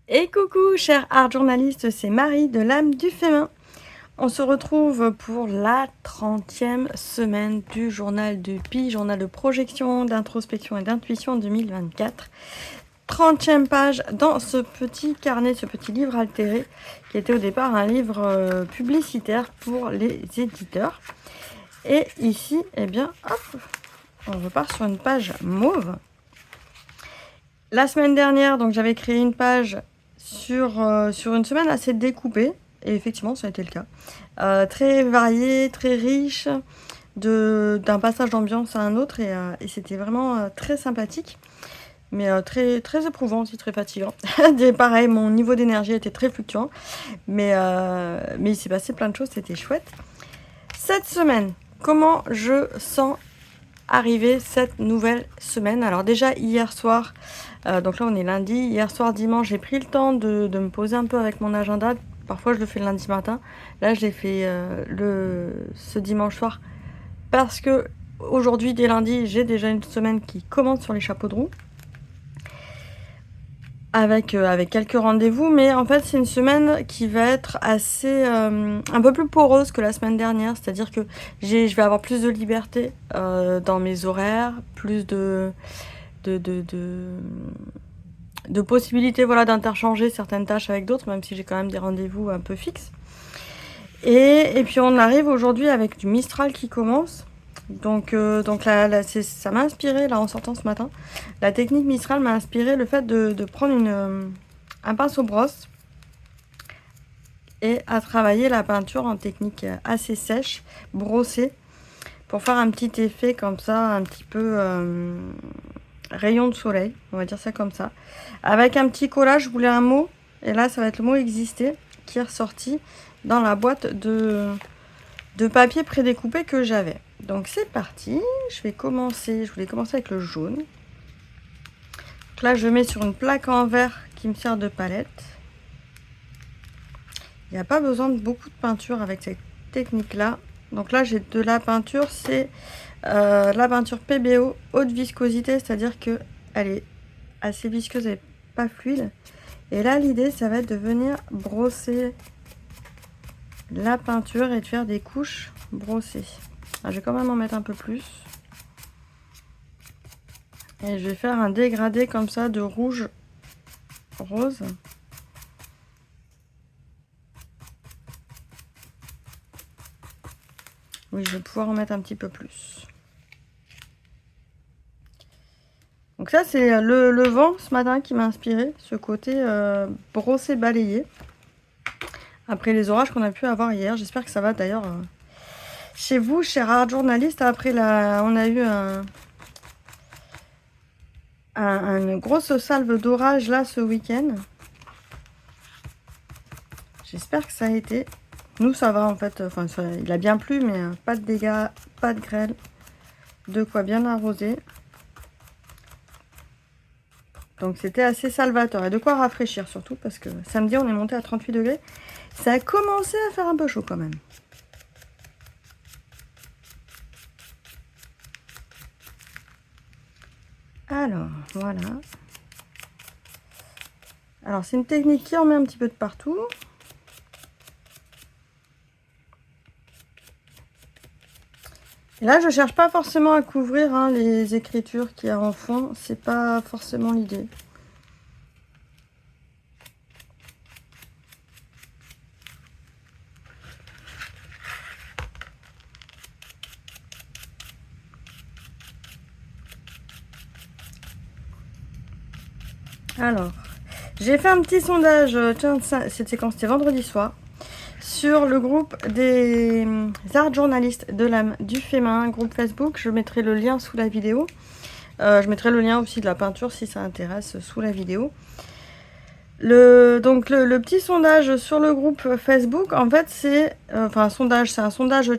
Et coucou chers art journalistes, c'est Marie de l'âme du féminin. On se retrouve pour la 30e semaine du journal de Pi, journal de projection, d'introspection et d'intuition 2024. 30e page dans ce petit carnet, ce petit livre altéré, qui était au départ un livre publicitaire pour les éditeurs. Et ici, eh bien, hop, on repart sur une page mauve. La semaine dernière, donc j'avais créé une page sur une semaine assez découpée, et effectivement ça a été le cas. Très variée, très riche, d'un passage d'ambiance à un autre, et c'était vraiment très sympathique, mais très, très éprouvant aussi, très fatigant. Et pareil, mon niveau d'énergie était très fluctuant, mais il s'est passé plein de choses, c'était chouette. Cette semaine, comment je sens arriver cette nouvelle semaine? Alors déjà hier soir, donc là on est lundi, hier soir dimanche, j'ai pris le temps de me poser un peu avec mon agenda. Parfois je le fais le lundi matin, là je l'ai fait ce dimanche soir parce que aujourd'hui dès lundi j'ai déjà une semaine qui commence sur les chapeaux de roue avec quelques rendez-vous, mais en fait c'est une semaine qui va être assez un peu plus poreuse que la semaine dernière, c'est-à-dire que je vais avoir plus de liberté dans mes horaires, plus de possibilités, voilà, d'interchanger certaines tâches avec d'autres, même si j'ai quand même des rendez-vous un peu fixes. Et puis on arrive aujourd'hui avec du Mistral qui commence. Donc là, ça m'a inspiré, là en sortant ce matin, la technique Mistral m'a inspiré le fait de prendre un pinceau-brosse et à travailler la peinture en technique assez sèche, brossée, pour faire un petit effet comme ça, un petit peu rayon de soleil, on va dire ça comme ça. Avec un petit collage, je voulais un mot, et là ça va être le mot exister qui est ressorti dans la boîte de papier prédécoupé que j'avais. Donc c'est parti, je voulais commencer avec le jaune. Donc là je mets sur une plaque en verre qui me sert de palette. Il n'y a pas besoin de beaucoup de peinture avec cette technique là. Donc là j'ai de la peinture, c'est la peinture PBO haute viscosité, c'est-à-dire que elle est assez visqueuse et pas fluide. Et là l'idée ça va être de venir brosser la peinture et de faire des couches brossées. Alors, je vais quand même en mettre un peu plus. Et je vais faire un dégradé comme ça de rouge rose. Oui, je vais pouvoir en mettre un petit peu plus. Donc ça, c'est le vent ce matin qui m'a inspiré, ce côté brossé balayé. Après les orages qu'on a pu avoir hier, j'espère que ça va d'ailleurs chez vous, chers art journalistes. Après on a eu une grosse salve d'orage là ce week-end. J'espère que ça a été. Nous ça va en fait, enfin il a bien plu, mais pas de dégâts, pas de grêle, de quoi bien arroser. Donc c'était assez salvateur et de quoi rafraîchir surtout, parce que samedi on est monté à 38 degrés. Ça a commencé à faire un peu chaud quand même. Alors voilà. Alors c'est une technique qui en met un petit peu de partout. Et là je cherche pas forcément à couvrir les écritures qu'il y a en fond, c'est pas forcément l'idée. Alors, j'ai fait un petit sondage, tiens, c'était quand? C'était vendredi soir, sur le groupe des art journalistes de l'âme du féminin, groupe Facebook. Je mettrai le lien sous la vidéo. Je mettrai le lien aussi de la peinture si ça intéresse sous la vidéo. Donc le petit sondage sur le groupe Facebook, en fait c'est un sondage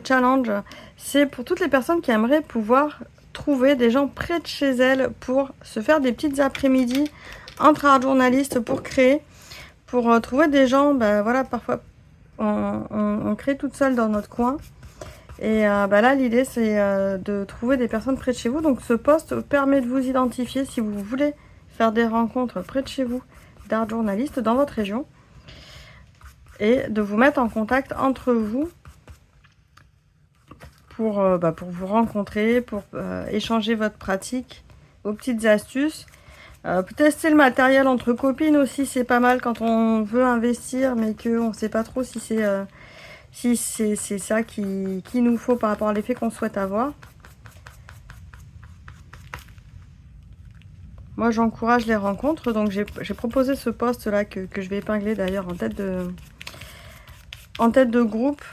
challenge. C'est pour toutes les personnes qui aimeraient pouvoir trouver des gens près de chez elles pour se faire des petites après-midi entre art journalistes pour créer, pour trouver des gens, voilà, parfois on crée toute seule dans notre coin. Et là l'idée c'est de trouver des personnes près de chez vous. Donc ce post permet de vous identifier si vous voulez faire des rencontres près de chez vous, d'art journalistes dans votre région et de vous mettre en contact entre vous pour vous rencontrer, pour échanger votre pratique, vos petites astuces. Tester le matériel entre copines aussi, c'est pas mal quand on veut investir mais qu'on ne sait pas trop si c'est ça qu'il nous faut par rapport à l'effet qu'on souhaite avoir. Moi, j'encourage les rencontres, donc j'ai proposé ce post-là que je vais épingler d'ailleurs en tête de groupe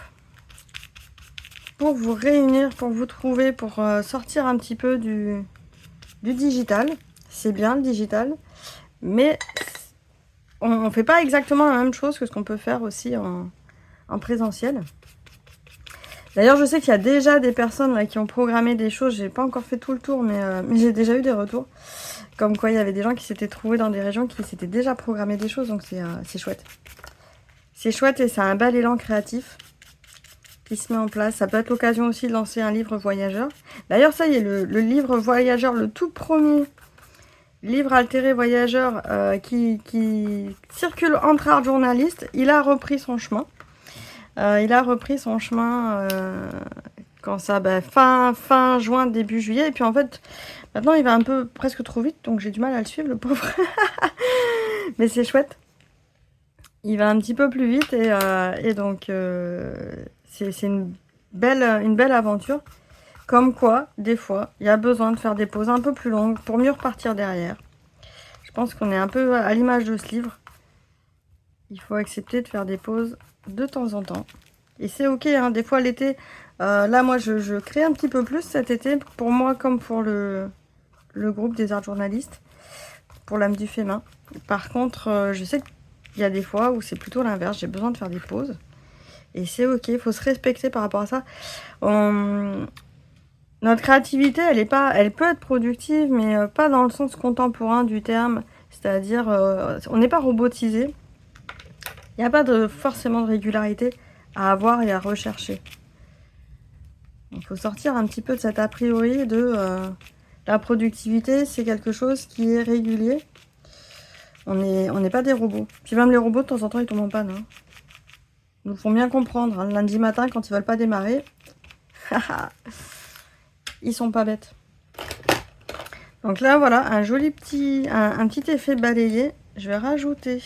pour vous réunir, pour vous trouver, pour sortir un petit peu du digital. C'est bien le digital, mais on ne fait pas exactement la même chose que ce qu'on peut faire aussi en présentiel. D'ailleurs, je sais qu'il y a déjà des personnes là, qui ont programmé des choses. J'ai pas encore fait tout le tour, mais j'ai déjà eu des retours. Comme quoi, il y avait des gens qui s'étaient trouvés dans des régions qui s'étaient déjà programmé des choses. Donc, c'est chouette. C'est chouette et c'est un bel élan créatif qui se met en place. Ça peut être l'occasion aussi de lancer un livre voyageur. D'ailleurs, ça y est, le livre voyageur, le tout premier livre altéré voyageur qui circule entre art journalistes, il a repris son chemin. Quand ça, fin juin, début juillet. Et puis en fait, maintenant il va un peu presque trop vite, donc j'ai du mal à le suivre, le pauvre. Mais c'est chouette. Il va un petit peu plus vite et donc c'est une belle aventure. Comme quoi, des fois, il y a besoin de faire des pauses un peu plus longues pour mieux repartir derrière. Je pense qu'on est un peu à l'image de ce livre. Il faut accepter de faire des pauses de temps en temps. Et c'est ok, hein. Des fois l'été, là moi je crée un petit peu plus cet été, pour moi comme pour le groupe des arts journalistes, pour l'âme du féminin. Par contre, je sais qu'il y a des fois où c'est plutôt l'inverse, j'ai besoin de faire des pauses. Et c'est ok, il faut se respecter par rapport à ça. Notre créativité, elle peut être productive, mais pas dans le sens contemporain du terme. C'est-à-dire, on n'est pas robotisé. Il n'y a pas forcément de régularité à avoir et à rechercher. Il faut sortir un petit peu de cet a priori de la productivité, c'est quelque chose qui est régulier. On n'est pas des robots. Puis même les robots, de temps en temps, ils tombent en panne. Hein. Ils nous font bien comprendre. Hein. Lundi matin, quand ils veulent pas démarrer, ils sont pas bêtes. Donc là, voilà, un joli petit, un petit effet balayé. Je vais rajouter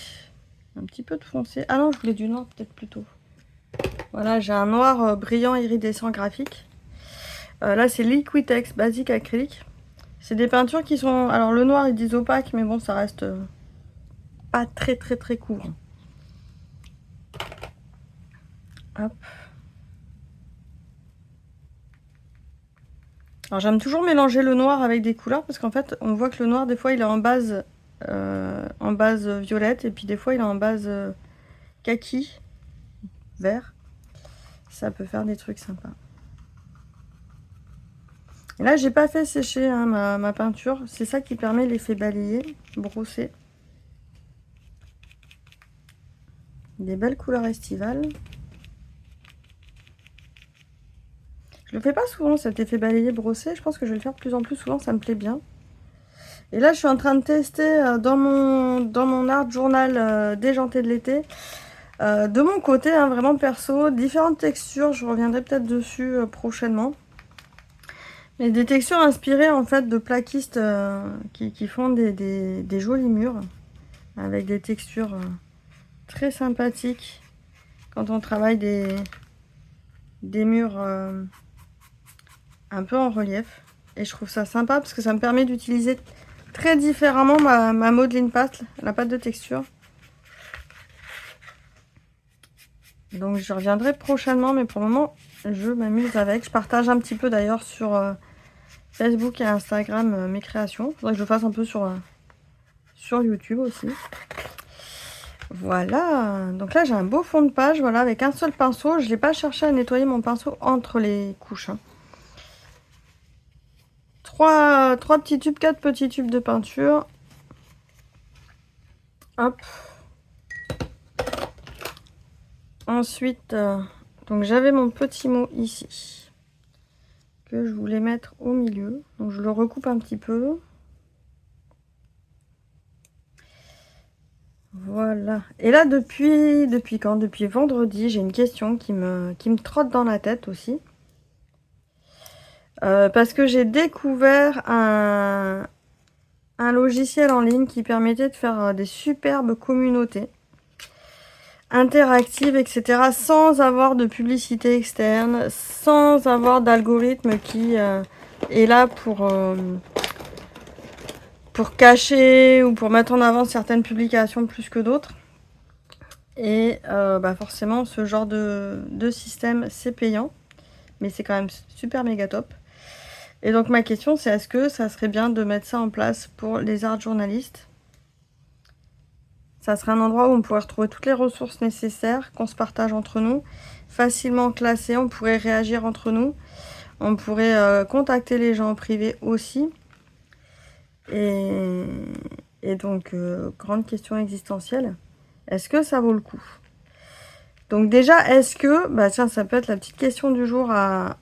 un petit peu de foncé. Ah non, je voulais du noir peut-être plutôt. Voilà, j'ai un noir brillant iridescent graphique. Là, c'est Liquitex basique acrylique. C'est des peintures qui sont... Alors, le noir, ils disent opaque, mais bon, ça reste pas très court. Hop. Alors, j'aime toujours mélanger le noir avec des couleurs, parce qu'en fait, on voit que le noir, des fois, il est en base violette, et puis des fois, il est en base kaki, vert. Ça peut faire des trucs sympas. Et là, j'ai pas fait sécher hein, ma peinture. C'est ça qui permet l'effet balayé, brossé. Des belles couleurs estivales. Je le fais pas souvent cet effet balayé brossé. Je pense que je vais le faire de plus en plus souvent. Ça me plaît bien. Et là, je suis en train de tester dans mon art journal déjanté de l'été. De mon côté, hein, vraiment perso, différentes textures. Je reviendrai peut-être dessus prochainement. Mais des textures inspirées en fait de plaquistes qui font des jolis murs avec des textures très sympathiques quand on travaille des murs un peu en relief. Et je trouve ça sympa parce que ça me permet d'utiliser très différemment ma modeling pâte, la pâte de texture. Donc je reviendrai prochainement, mais pour le moment je m'amuse avec. Je partage un petit peu d'ailleurs sur Facebook et Instagram mes créations. Faudrait que je le fasse un peu sur YouTube aussi. Voilà, donc là j'ai un beau fond de page, voilà, avec un seul pinceau. Je n'ai pas cherché à nettoyer mon pinceau entre les couches. Hein. 3 petits tubes, 4 petits tubes de peinture. Hop. Ensuite, donc j'avais mon petit mot ici que je voulais mettre au milieu. Donc je le recoupe un petit peu. Voilà. Et là, depuis quand? Depuis vendredi, j'ai une question qui me trotte dans la tête aussi. Parce que j'ai découvert un logiciel en ligne qui permettait de faire des superbes communautés interactives, etc. sans avoir de publicité externe, sans avoir d'algorithme qui est là pour cacher ou pour mettre en avant certaines publications plus que d'autres. Et forcément, ce genre de système, c'est payant. Mais c'est quand même super méga top. Et donc ma question, c'est est-ce que ça serait bien de mettre ça en place pour les art journalistes? Ça serait un endroit où on pourrait retrouver toutes les ressources nécessaires, qu'on se partage entre nous, facilement classées, on pourrait réagir entre nous, on pourrait contacter les gens en privé aussi. Et donc, grande question existentielle, est-ce que ça vaut le coup? Donc déjà, est-ce que, tiens, ça peut être la petite question du jour à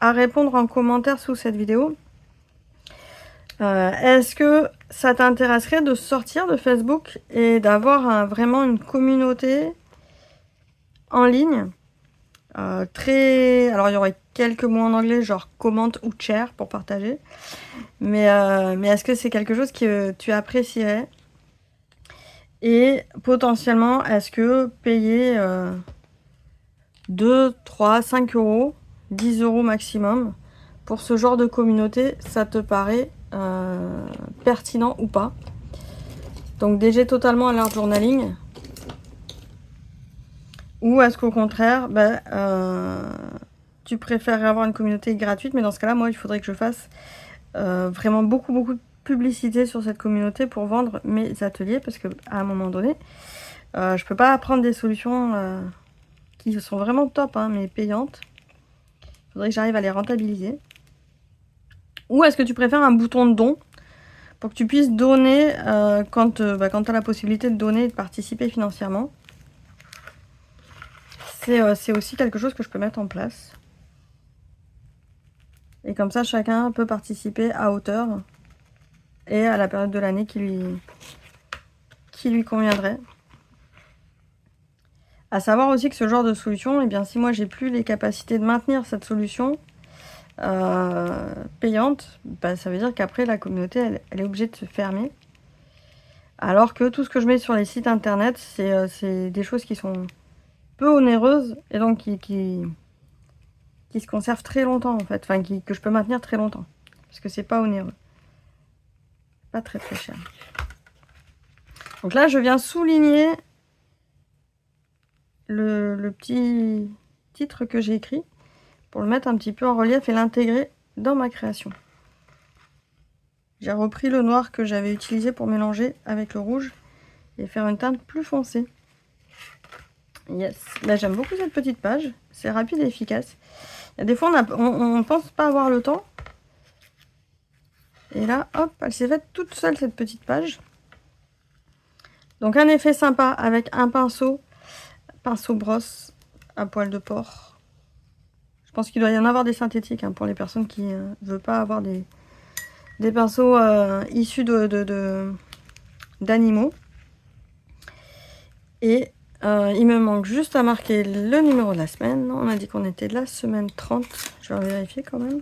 répondre en commentaire sous cette vidéo. Est-ce que ça t'intéresserait de sortir de Facebook et d'avoir vraiment une communauté en ligne alors il y aurait quelques mots en anglais, genre comment ou share pour partager. Mais est-ce que c'est quelque chose que tu apprécierais? Et potentiellement, est-ce que payer 2, 3, 5 euros, 10 euros maximum pour ce genre de communauté, ça te paraît pertinent ou pas? Donc déjà totalement à l'art journaling, ou est-ce qu'au contraire tu préférerais avoir une communauté gratuite? Mais dans ce cas là, moi il faudrait que je fasse vraiment beaucoup de publicité sur cette communauté pour vendre mes ateliers, parce que à un moment donné je peux pas prendre des solutions qui sont vraiment top mais payantes. Il faudrait que j'arrive à les rentabiliser. Ou est-ce que tu préfères un bouton de don pour que tu puisses donner quand tu as la possibilité de donner et de participer financièrement? C'est aussi quelque chose que je peux mettre en place. Et comme ça, chacun peut participer à hauteur et à la période de l'année qui lui conviendrait. À savoir aussi que ce genre de solution, eh bien, si moi j'ai plus les capacités de maintenir cette solution payante, ça veut dire qu'après la communauté elle est obligée de se fermer. Alors que tout ce que je mets sur les sites internet, c'est des choses qui sont peu onéreuses et donc qui se conservent très longtemps en fait, enfin que je peux maintenir très longtemps parce que c'est pas onéreux, pas très cher. Donc là je viens souligner le petit titre que j'ai écrit pour le mettre un petit peu en relief et l'intégrer dans ma création. J'ai repris le noir que j'avais utilisé pour mélanger avec le rouge et faire une teinte plus foncée. Yes, là j'aime beaucoup cette petite page, c'est rapide et efficace. Il y a des fois on pense pas avoir le temps. Et là, hop, elle s'est faite toute seule cette petite page. Donc un effet sympa avec un pinceau brosse à poil de porc. Je pense qu'il doit y en avoir des synthétiques pour les personnes qui ne veulent pas avoir des pinceaux issus d'animaux. Et il me manque juste à marquer le numéro de la semaine. On a dit qu'on était la semaine 30. Je vais vérifier quand même.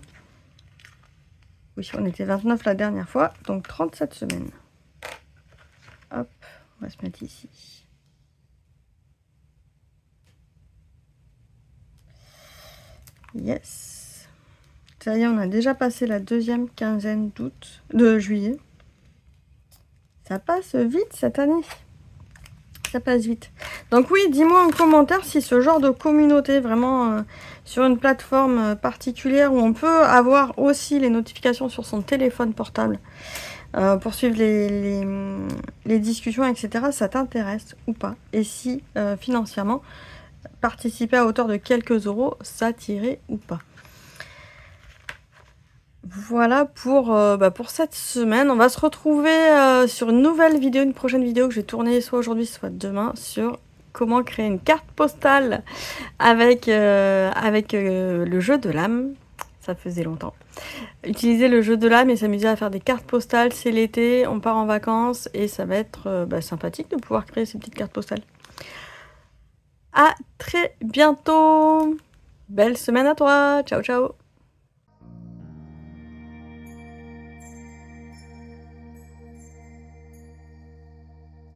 Oui, on était 29 la dernière fois. Donc 37 semaines. Hop, on va se mettre ici. Yes. Ça y est, on a déjà passé la deuxième quinzaine de juillet. Ça passe vite cette année. Ça passe vite. Donc oui, dis-moi en commentaire si ce genre de communauté, vraiment sur une plateforme particulière où on peut avoir aussi les notifications sur son téléphone portable pour suivre les discussions, etc., ça t'intéresse ou pas? Et si financièrement, participer à hauteur de quelques euros, ça t'irait ou pas? Voilà pour cette semaine. On va se retrouver sur une nouvelle vidéo, une prochaine vidéo que je vais tourner soit aujourd'hui soit demain sur comment créer une carte postale avec le jeu de l'âme. Ça faisait longtemps. Utiliser le jeu de l'âme et s'amuser à faire des cartes postales, c'est l'été, on part en vacances et ça va être sympathique de pouvoir créer ces petites cartes postales. À très bientôt. Belle semaine à toi. Ciao, ciao.